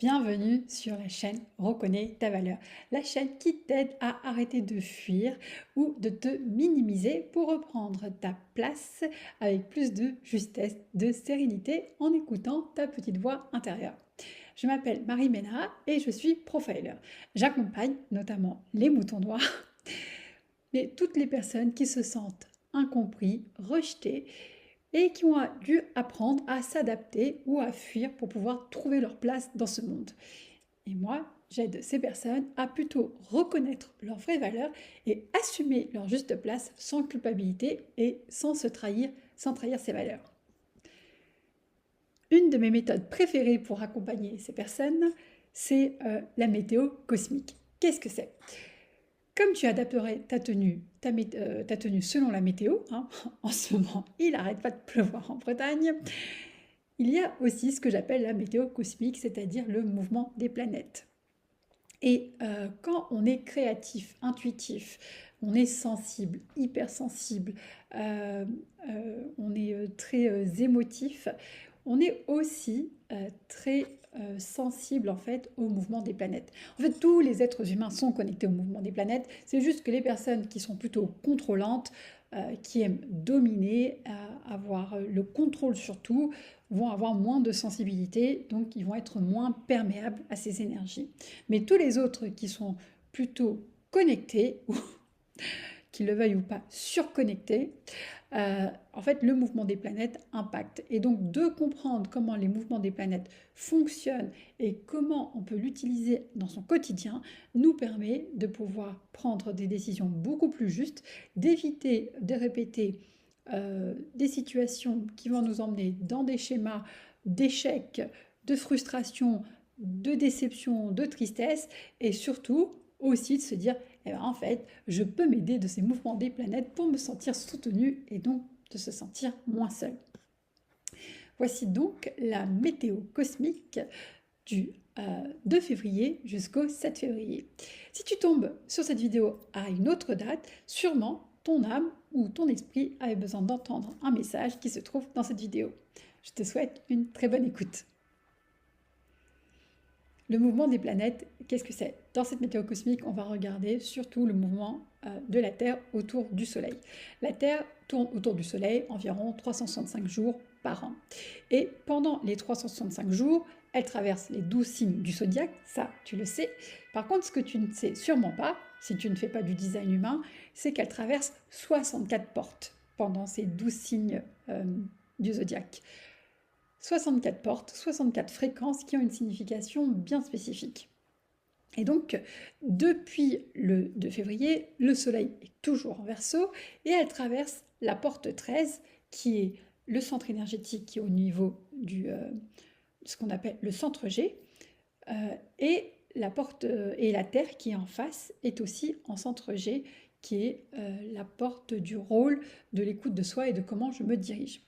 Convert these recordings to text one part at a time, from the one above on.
Bienvenue sur la chaîne Reconnais ta valeur, la chaîne qui t'aide à arrêter de fuir ou de te minimiser pour reprendre ta place avec plus de justesse, de sérénité en écoutant ta petite voix intérieure. Je m'appelle Marie Ménard et je suis profiler. J'accompagne notamment les moutons noirs, mais toutes les personnes qui se sentent incompris, rejetés et qui ont dû apprendre à s'adapter ou à fuir pour pouvoir trouver leur place dans ce monde. Et moi, j'aide ces personnes à plutôt reconnaître leurs vraies valeurs et assumer leur juste place sans culpabilité et sans se trahir, sans trahir ses valeurs. Une de mes méthodes préférées pour accompagner ces personnes, c'est la météo cosmique. Qu'est-ce que c'est? Comme tu adapterais ta tenue selon la météo, hein, en ce moment il n'arrête pas de pleuvoir en Bretagne, il y a aussi ce que j'appelle la météo cosmique, c'est-à-dire le mouvement des planètes. Et quand on est créatif, intuitif, on est sensible, hypersensible, on est très émotif, on est aussi très sensible en fait au mouvement des planètes. En fait, tous les êtres humains sont connectés au mouvement des planètes. C'est juste que les personnes qui sont plutôt contrôlantes, qui aiment dominer, avoir le contrôle sur tout, vont avoir moins de sensibilité, donc ils vont être moins perméables à ces énergies. Mais tous les autres qui sont plutôt connectés, ou qu'ils le veuillent ou pas, surconnectés, en fait, le mouvement des planètes impacte. Et donc, de comprendre comment les mouvements des planètes fonctionnent et comment on peut l'utiliser dans son quotidien, nous permet de pouvoir prendre des décisions beaucoup plus justes, d'éviter de répéter des situations qui vont nous emmener dans des schémas d'échec, de frustration, de déception, de tristesse, et surtout aussi de se dire, eh ben, en fait, je peux m'aider de ces mouvements des planètes pour me sentir soutenue et donc de se sentir moins seule. Voici donc la météo cosmique du 2 février jusqu'au 7 février. Si tu tombes sur cette vidéo à une autre date, sûrement ton âme ou ton esprit avait besoin d'entendre un message qui se trouve dans cette vidéo. Je te souhaite une très bonne écoute. Le mouvement des planètes, qu'est-ce que c'est? Dans cette météo cosmique, on va regarder surtout le mouvement de la Terre autour du Soleil. La Terre tourne autour du Soleil environ 365 jours par an. Et pendant les 365 jours, elle traverse les 12 signes du zodiaque, ça tu le sais. Par contre, ce que tu ne sais sûrement pas, si tu ne fais pas du design humain, c'est qu'elle traverse 64 portes pendant ces 12 signes du zodiaque. 64 portes, 64 fréquences qui ont une signification bien spécifique. Et donc, depuis le 2 février, le Soleil est toujours en Verseau et elle traverse la porte 13, qui est le centre énergétique qui est au niveau du ce qu'on appelle le centre G, et la porte et la Terre qui est en face est aussi en centre G, qui est la porte du rôle, de l'écoute de soi et de comment je me dirige.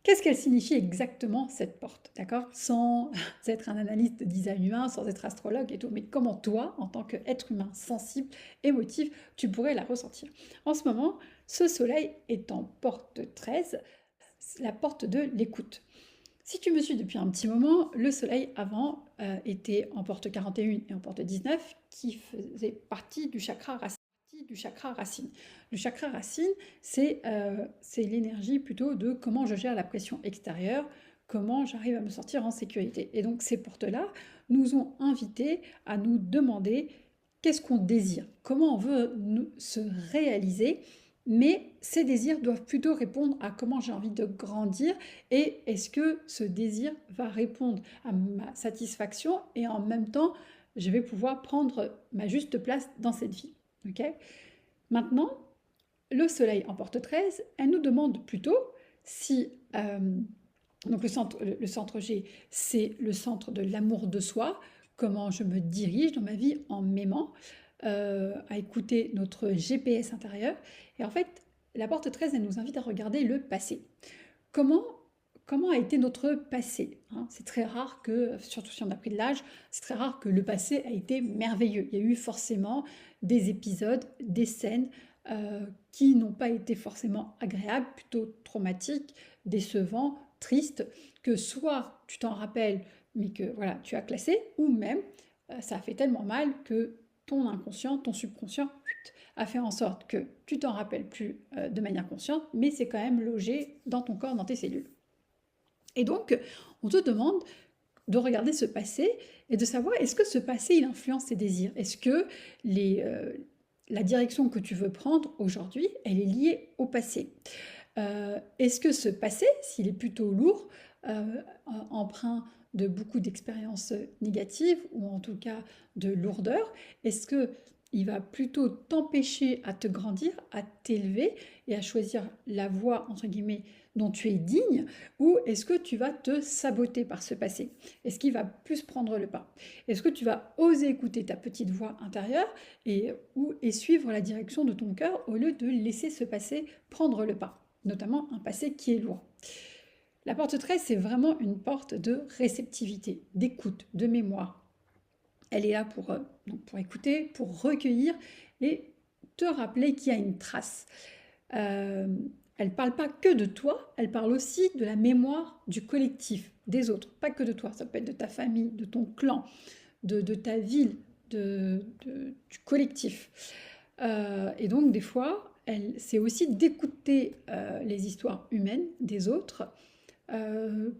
Qu'est-ce qu'elle signifie exactement cette porte, d'accord? Sans être un analyste de design humain, sans être astrologue et tout, mais comment toi, en tant qu'être humain sensible, émotif, tu pourrais la ressentir? En ce moment, ce soleil est en porte 13, la porte de l'écoute. Si tu me suis depuis un petit moment, le soleil avant était en porte 41 et en porte 19, qui faisait partie du chakra racine. Le chakra racine, c'est l'énergie plutôt de comment je gère la pression extérieure, comment j'arrive à me sentir en sécurité. Et donc ces portes-là nous ont invités à nous demander qu'est-ce qu'on désire, comment on veut se réaliser, mais ces désirs doivent plutôt répondre à comment j'ai envie de grandir et est-ce que ce désir va répondre à ma satisfaction et en même temps, je vais pouvoir prendre ma juste place dans cette vie. Okay. Maintenant, le soleil en porte 13, elle nous demande plutôt si... donc le centre G, c'est le centre de l'amour de soi, comment je me dirige dans ma vie en m'aimant, à écouter notre GPS intérieur. Et en fait, la porte 13, elle nous invite à regarder le passé. Comment a été notre passé, hein? C'est très rare que, surtout si on a pris de l'âge, c'est très rare que le passé a été merveilleux. Il y a eu forcément des épisodes, des scènes qui n'ont pas été forcément agréables, plutôt traumatiques, décevants, tristes, que soit tu t'en rappelles mais que voilà, tu as classé, ou même ça a fait tellement mal que ton inconscient, ton subconscient a fait en sorte que tu t'en rappelles plus de manière consciente, mais c'est quand même logé dans ton corps, dans tes cellules. Et donc, on te demande de regarder ce passé et de savoir est-ce que ce passé, il influence tes désirs? Est-ce que la direction que tu veux prendre aujourd'hui, elle est liée au passé? Est-ce que ce passé, s'il est plutôt lourd, empreint de beaucoup d'expériences négatives ou en tout cas de lourdeur, est-ce que il va plutôt t'empêcher à te grandir, à t'élever et à choisir la voie entre guillemets dont tu es digne, ou est-ce que tu vas te saboter par ce passé? Est-ce qu'il va plus prendre le pas? Est-ce que tu vas oser écouter ta petite voix intérieure et suivre la direction de ton cœur au lieu de laisser ce passé prendre le pas, notamment un passé qui est lourd? La porte 13, c'est vraiment une porte de réceptivité, d'écoute, de mémoire. Elle est là pour écouter, pour recueillir et te rappeler qu'il y a une trace. Elle ne parle pas que de toi, elle parle aussi de la mémoire du collectif, des autres, pas que de toi. Ça peut être de ta famille, de ton clan, de ta ville, du collectif. Et donc, des fois, c'est aussi d'écouter les histoires humaines des autres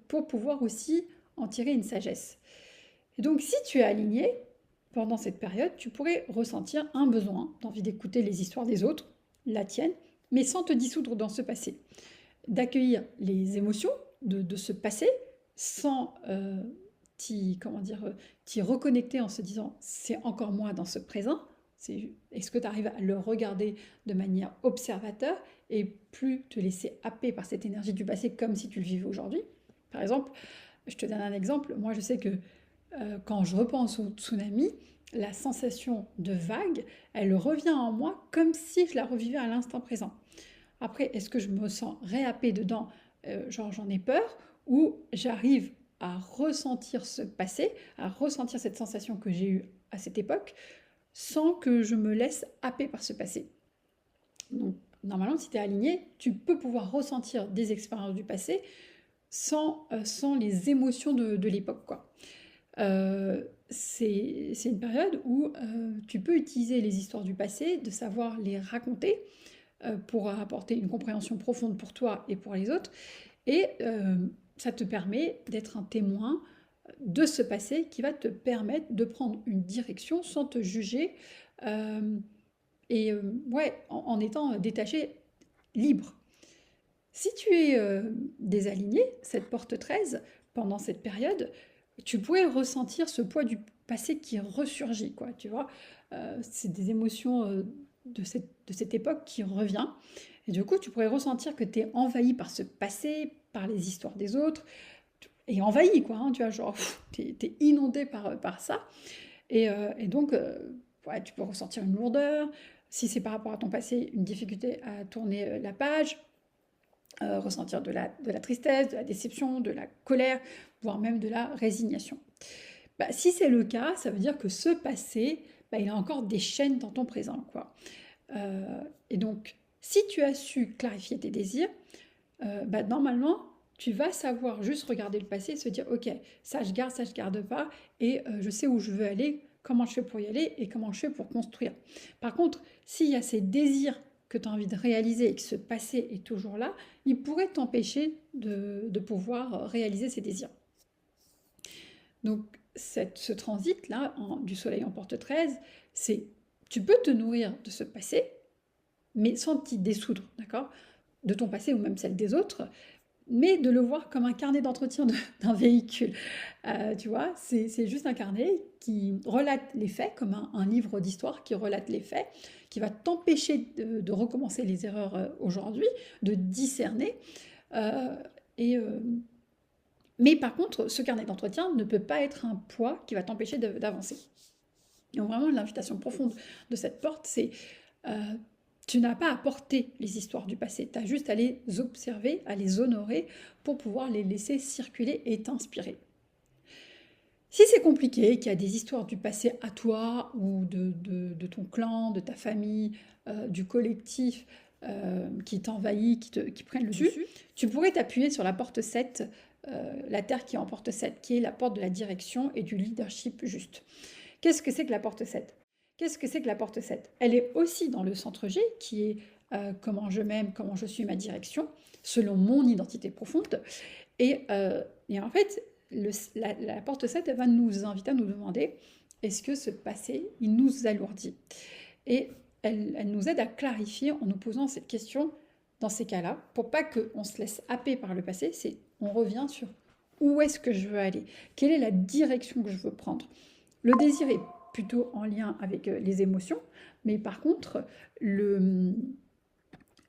pour pouvoir aussi en tirer une sagesse. Et donc, si tu es aligné, pendant cette période, tu pourrais ressentir un besoin d'envie d'écouter les histoires des autres, la tienne, mais sans te dissoudre dans ce passé. D'accueillir les émotions de ce passé sans t'y reconnecter en se disant c'est encore moi dans ce présent. Est-ce que tu arrives à le regarder de manière observateur et plus te laisser happer par cette énergie du passé comme si tu le vivais aujourd'hui? Par exemple, je te donne un exemple. Moi, je sais que quand je repense au tsunami, la sensation de vague, elle revient en moi comme si je la revivais à l'instant présent. Après, est-ce que je me sens réhappée dedans, genre j'en ai peur, ou j'arrive à ressentir ce passé, à ressentir cette sensation que j'ai eue à cette époque, sans que je me laisse happer par ce passé. Donc, normalement, si tu es aligné, tu peux pouvoir ressentir des expériences du passé sans les émotions de l'époque, quoi. C'est une période où tu peux utiliser les histoires du passé, de savoir les raconter pour apporter une compréhension profonde pour toi et pour les autres. Et ça te permet d'être un témoin de ce passé qui va te permettre de prendre une direction sans te juger ouais, en étant détaché, libre. Si tu es désaligné, cette porte 13, pendant cette période, tu pourrais ressentir ce poids du passé qui ressurgit, quoi, tu vois. C'est des émotions de cette époque qui revient. Et du coup, tu pourrais ressentir que tu es envahi par ce passé, par les histoires des autres, et envahi, quoi, hein, tu vois, genre, tu es inondé par ça. Et donc, ouais, tu peux ressentir une lourdeur, si c'est par rapport à ton passé, une difficulté à tourner la page, ressentir de la tristesse, de la déception, de la colère, voire même de la résignation. Bah, si c'est le cas, ça veut dire que ce passé, bah, il a encore des chaînes dans ton présent, quoi. Et donc, si tu as su clarifier tes désirs, bah, normalement, tu vas savoir juste regarder le passé et se dire, ok, ça je garde pas, et je sais où je veux aller, comment je fais pour y aller et comment je fais pour construire. Par contre, s'il y a ces désirs que tu as envie de réaliser et que ce passé est toujours là, il pourrait t'empêcher de pouvoir réaliser ces désirs. Donc, ce transit-là, du soleil en porte 13, tu peux te nourrir de ce passé, mais sans t'y dissoudre, d'accord? De ton passé ou même celle des autres, mais de le voir comme un carnet d'entretien d'un véhicule. Tu vois, c'est juste un carnet qui relate les faits, comme un livre d'histoire qui relate les faits, qui va t'empêcher de recommencer les erreurs aujourd'hui, de discerner. Euh, et, euh, mais par contre, ce carnet d'entretien ne peut pas être un poids qui va t'empêcher d'avancer. Donc vraiment, l'invitation profonde de cette porte, c'est tu n'as pas à porter les histoires du passé, tu as juste à les observer, à les honorer pour pouvoir les laisser circuler et t'inspirer. Si c'est compliqué, qu'il y a des histoires du passé à toi ou de ton clan, de ta famille, du collectif, qui t'envahit, qui prennent le dessus, tu pourrais t'appuyer sur la porte 7, la Terre qui est en porte 7, qui est la porte de la direction et du leadership juste. Qu'est-ce que c'est que la porte 7? Qu'est-ce que c'est que la porte 7? Elle est aussi dans le centre G, qui est comment je m'aime, comment je suis, ma direction, selon mon identité profonde. Et en fait, la porte 7, elle va nous inviter à nous demander, est-ce que ce passé, il nous alourdit? Et elle nous aide à clarifier en nous posant cette question dans ces cas-là, pour pas qu'on se laisse happer par le passé, c'est on revient sur où est-ce que je veux aller? Quelle est la direction que je veux prendre? Le désir est plutôt en lien avec les émotions, mais par contre,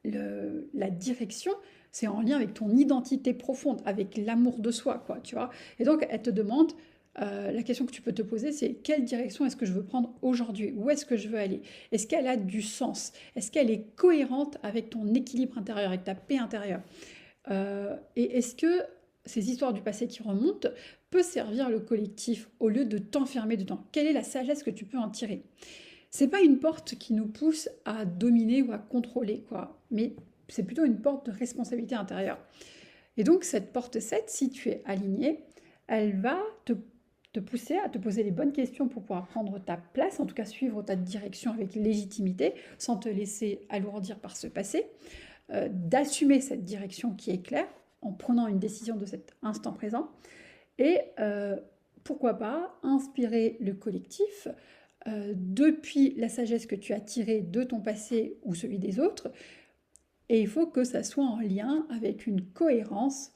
la direction, c'est en lien avec ton identité profonde, avec l'amour de soi, quoi, tu vois. Et donc, elle te demande, la question que tu peux te poser, c'est quelle direction est-ce que je veux prendre aujourd'hui? Où est-ce que je veux aller? Est-ce qu'elle a du sens? Est-ce qu'elle est cohérente avec ton équilibre intérieur, avec ta paix intérieure? Et est-ce que ces histoires du passé qui remontent peut servir le collectif au lieu de t'enfermer dedans? Quelle est la sagesse que tu peux en tirer? C'est pas une porte qui nous pousse à dominer ou à contrôler, quoi, mais c'est plutôt une porte de responsabilité intérieure. Et donc cette porte 7, si tu es aligné, elle va te pousser à te poser les bonnes questions pour pouvoir prendre ta place, en tout cas suivre ta direction avec légitimité, sans te laisser alourdir par ce passé, d'assumer cette direction qui est claire, en prenant une décision de cet instant présent, et pourquoi pas inspirer le collectif depuis la sagesse que tu as tirée de ton passé ou celui des autres, et il faut que ça soit en lien avec une cohérence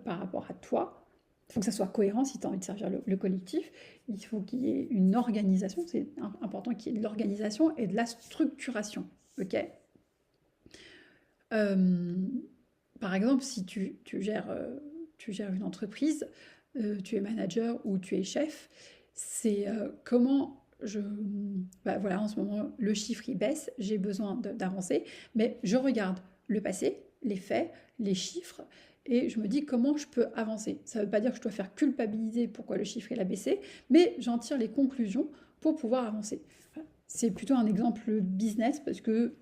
par rapport à toi. Il faut que ça soit cohérent si tu as envie de servir le collectif. Il faut qu'il y ait une organisation, c'est important qu'il y ait de l'organisation et de la structuration. Ok. Par exemple, si tu gères une entreprise, tu es manager ou tu es chef, c'est comment voilà, en ce moment, le chiffre il baisse, j'ai besoin d'avancer, mais je regarde le passé, les faits, les chiffres, et je me dis comment je peux avancer. Ça ne veut pas dire que je dois faire culpabiliser pourquoi le chiffre il a baissé, mais j'en tire les conclusions pour pouvoir avancer. Voilà. C'est plutôt un exemple business parce que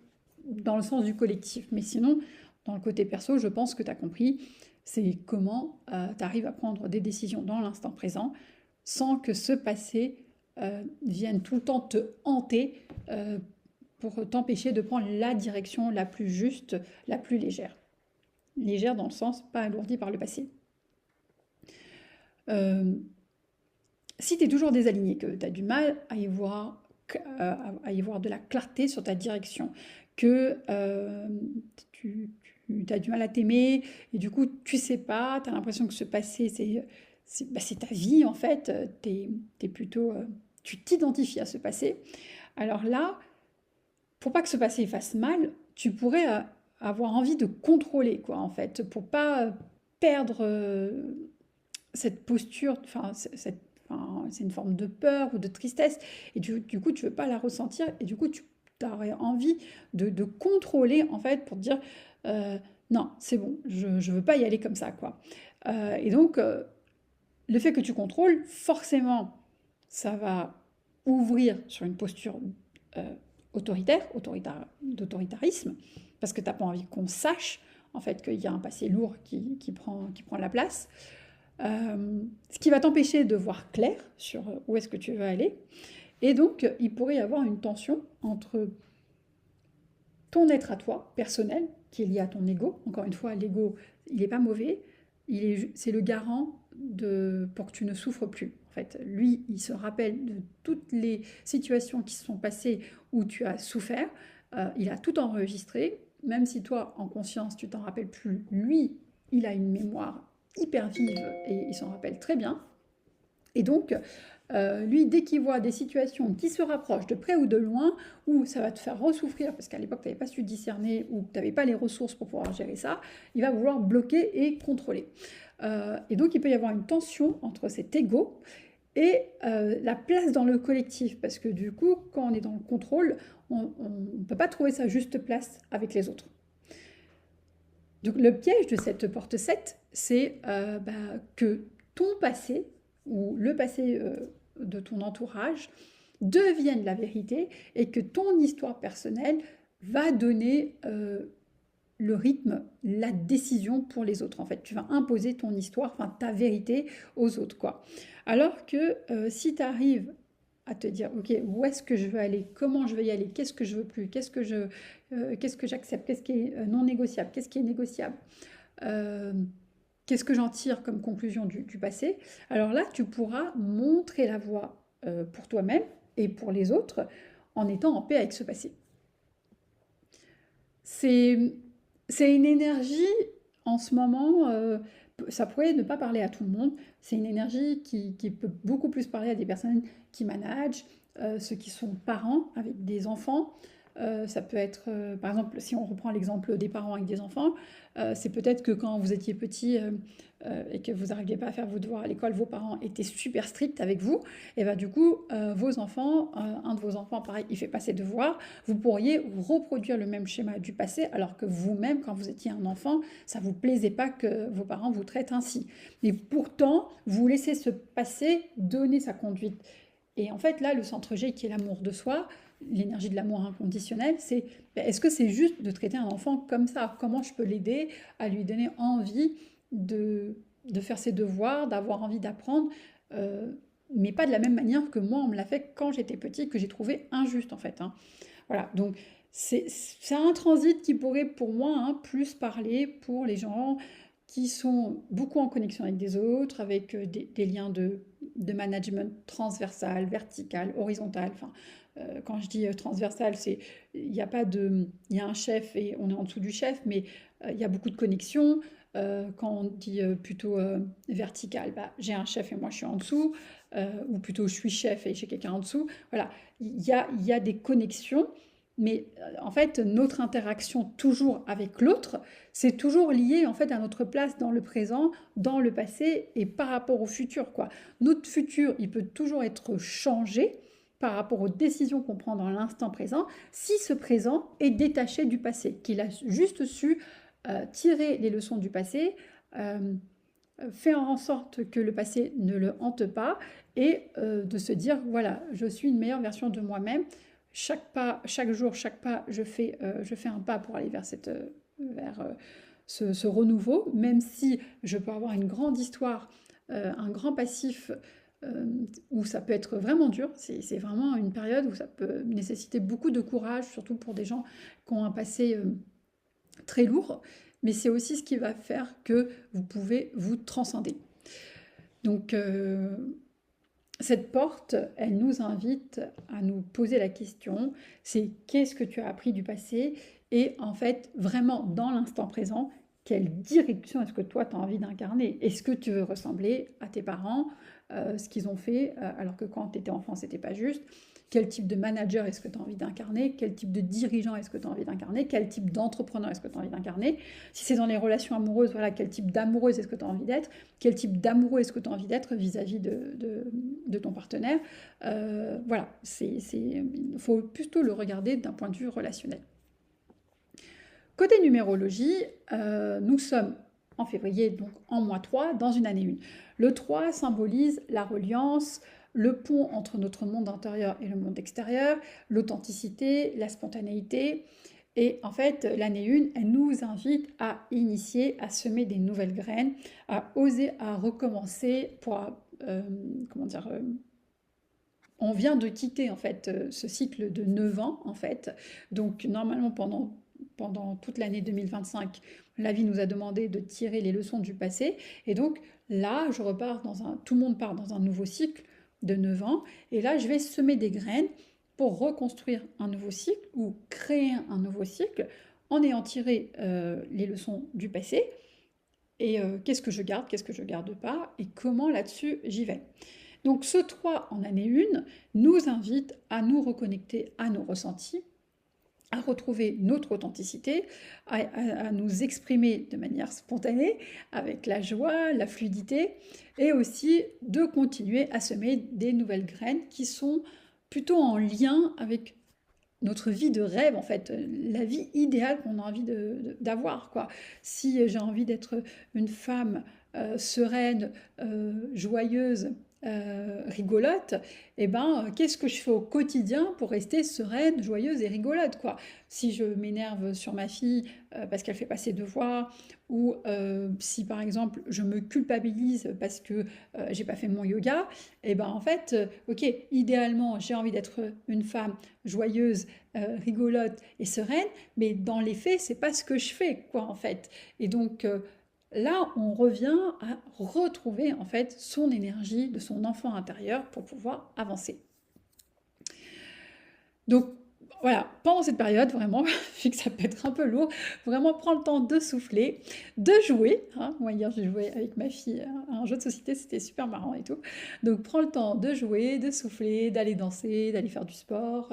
dans le sens du collectif, mais sinon, dans le côté perso, je pense que tu as compris, c'est comment tu arrives à prendre des décisions dans l'instant présent sans que ce passé vienne tout le temps te hanter pour t'empêcher de prendre la direction la plus juste, la plus légère. Légère dans le sens pas alourdie par le passé. Si tu es toujours désaligné, que tu as du mal à y voir de la clarté sur ta direction, que tu as du mal à t'aimer, et du coup tu sais pas, tu as l'impression que ce passé c'est ta vie en fait, t'es plutôt, tu t'identifies à ce passé. Alors là, pour pas que ce passé fasse mal, tu pourrais avoir envie de contrôler quoi en fait, pour pas perdre cette posture, c'est une forme de peur ou de tristesse, et du coup tu veux pas la ressentir, et du coup tu aurais envie de contrôler en fait pour te dire non c'est bon, je veux pas y aller comme ça quoi. Et donc le fait que tu contrôles, forcément, ça va ouvrir sur une posture d'autoritarisme, parce que tu n'as pas envie qu'on sache en fait qu'il y a un passé lourd qui prend la place. Ce qui va t'empêcher de voir clair sur où est-ce que tu veux aller. Et donc, il pourrait y avoir une tension entre ton être à toi, personnel, qui est lié à ton ego. Encore une fois, l'ego, il n'est pas mauvais. C'est le garant pour que tu ne souffres plus. En fait, lui, il se rappelle de toutes les situations qui se sont passées où tu as souffert. Il a tout enregistré. Même si toi, en conscience, tu t'en rappelles plus, lui, il a une mémoire hyper vive et il s'en rappelle très bien. Et donc, lui, dès qu'il voit des situations qui se rapprochent de près ou de loin, où ça va te faire ressouffrir, parce qu'à l'époque, tu n'avais pas su discerner ou tu n'avais pas les ressources pour pouvoir gérer ça, il va vouloir bloquer et contrôler. Et donc, il peut y avoir une tension entre cet ego et la place dans le collectif, parce que du coup, quand on est dans le contrôle, on ne peut pas trouver sa juste place avec les autres. Donc, le piège de cette porte 7, c'est que ton passé, ou le passé de ton entourage, devienne la vérité et que ton histoire personnelle va donner le rythme, la décision pour les autres. En fait, tu vas imposer ton histoire, enfin ta vérité aux autres, quoi. Alors que si tu arrives à te dire, ok, où est-ce que je veux aller, comment je veux y aller, qu'est-ce que je veux plus, qu'est-ce que j'accepte, qu'est-ce qui est non négociable, qu'est-ce qui est négociable, euh, qu'est-ce que j'en tire comme conclusion du passé, alors là, tu pourras montrer la voie pour toi-même et pour les autres en étant en paix avec ce passé. C'est, c'est une énergie, en ce moment, ça pourrait ne pas parler à tout le monde, c'est une énergie qui peut beaucoup plus parler à des personnes qui managent, ceux qui sont parents avec des enfants. Ça peut être, par exemple, si on reprend l'exemple des parents avec des enfants, c'est peut-être que quand vous étiez petit et que vous n'arriviez pas à faire vos devoirs à l'école, vos parents étaient super stricts avec vous, et bien du coup, vos enfants, un de vos enfants, pareil, il fait pas ses devoirs, vous pourriez reproduire le même schéma du passé, alors que vous-même, quand vous étiez un enfant, ça vous plaisait pas que vos parents vous traitent ainsi. Et pourtant, vous laissez ce passé donner sa conduite. Et en fait, là, le centre G, qui est l'amour de soi, l'énergie de l'amour inconditionnel, c'est est-ce que c'est juste de traiter un enfant comme ça? Comment je peux l'aider à lui donner envie de faire ses devoirs, d'avoir envie d'apprendre, euh, mais pas de la même manière que moi, on me l'a fait quand j'étais petit, que j'ai trouvé injuste en fait, hein. Voilà, donc c'est un transit qui pourrait pour moi hein, plus parler pour les gens qui sont beaucoup en connexion avec des autres, avec des liens de management transversal, vertical, horizontal. Enfin, quand je dis transversal, c'est il n'y a pas de, il y a un chef et on est en dessous du chef, mais il y a beaucoup de connexions. Quand on dit plutôt vertical, bah, j'ai un chef et moi je suis en dessous, ou plutôt je suis chef et j'ai quelqu'un en dessous. Voilà, il y a des connexions, mais en fait, notre interaction toujours avec l'autre, c'est toujours lié en fait à notre place dans le présent, dans le passé et par rapport au futur, quoi. Notre futur, il peut toujours être changé par rapport aux décisions qu'on prend dans l'instant présent, si ce présent est détaché du passé, qu'il a juste su tirer les leçons du passé, euh, faire en sorte que le passé ne le hante pas et de se dire, voilà, je suis une meilleure version de moi-même. Chaque pas, chaque jour, chaque pas, je fais un pas pour aller vers, vers ce renouveau, même si je peux avoir une grande histoire, un grand passif euh, où ça peut être vraiment dur. C'est vraiment une période où ça peut nécessiter beaucoup de courage, surtout pour des gens qui ont un passé très lourd, mais c'est aussi ce qui va faire que vous pouvez vous transcender. Donc cette porte, elle nous invite à nous poser la question, c'est qu'est-ce que tu as appris du passé et en fait vraiment dans l'instant présent, quelle direction est-ce que toi tu as envie d'incarner? Est-ce que tu veux ressembler à tes parents, ce qu'ils ont fait alors que quand tu étais enfant c'était pas juste? Quel type de manager est-ce que tu as envie d'incarner? Quel type de dirigeant est-ce que tu as envie d'incarner? Quel type d'entrepreneur est-ce que tu as envie d'incarner? Si c'est dans les relations amoureuses, voilà, quel type d'amoureuse est-ce que tu as envie d'être? Quel type d'amoureux est-ce que tu as envie d'être vis-à-vis de ton partenaire? Voilà, il faut plutôt le regarder d'un point de vue relationnel. Côté numérologie, nous sommes en février, donc en mois 3, dans une année 1. Le 3 symbolise la reliance, le pont entre notre monde intérieur et le monde extérieur, l'authenticité, la spontanéité. Et en fait, l'année 1, elle nous invite à initier, à semer des nouvelles graines, à oser, à recommencer pour, comment dire, on vient de quitter en fait ce cycle de 9 ans en fait. Donc normalement pendant toute l'année 2025, la vie nous a demandé de tirer les leçons du passé et donc là, je repars tout le monde part dans un nouveau cycle de 9 ans et là, je vais semer des graines pour reconstruire un nouveau cycle ou créer un nouveau cycle en ayant tiré les leçons du passé et qu'est-ce que je garde, qu'est-ce que je garde pas et comment là-dessus j'y vais. Donc ce 3 en année 1 nous invite à nous reconnecter à nos ressentis, à retrouver notre authenticité, à nous exprimer de manière spontanée, avec la joie, la fluidité, et aussi de continuer à semer des nouvelles graines qui sont plutôt en lien avec notre vie de rêve, en fait, la vie idéale qu'on a envie d'avoir, quoi. Si j'ai envie d'être une femme sereine, joyeuse, rigolote, et ben, qu'est-ce que je fais au quotidien pour rester sereine, joyeuse et rigolote, quoi? Si je m'énerve sur ma fille parce qu'elle fait pas ses devoirs, ou si par exemple je me culpabilise parce que j'ai pas fait mon yoga, et ben en fait, ok, idéalement j'ai envie d'être une femme joyeuse, rigolote et sereine, mais dans les faits, c'est pas ce que je fais, quoi, en fait. Et donc là, on revient à retrouver en fait son énergie de son enfant intérieur pour pouvoir avancer. Donc voilà, pendant cette période, vraiment, vu que ça peut être un peu lourd, vraiment prends le temps de souffler, de jouer. Hein. Moi, hier, j'ai joué avec ma fille à un jeu de société, c'était super marrant et tout. Donc, prends le temps de jouer, de souffler, d'aller danser, d'aller faire du sport,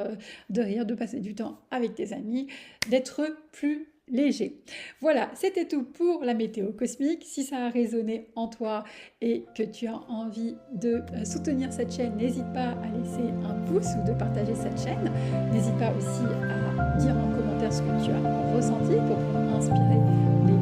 de rire, de passer du temps avec tes amis, d'être plus léger. Voilà, c'était tout pour la météo cosmique. Si ça a résonné en toi et que tu as envie de soutenir cette chaîne, n'hésite pas à laisser un pouce ou de partager cette chaîne. N'hésite pas aussi à dire en commentaire ce que tu as ressenti pour pouvoir inspirer les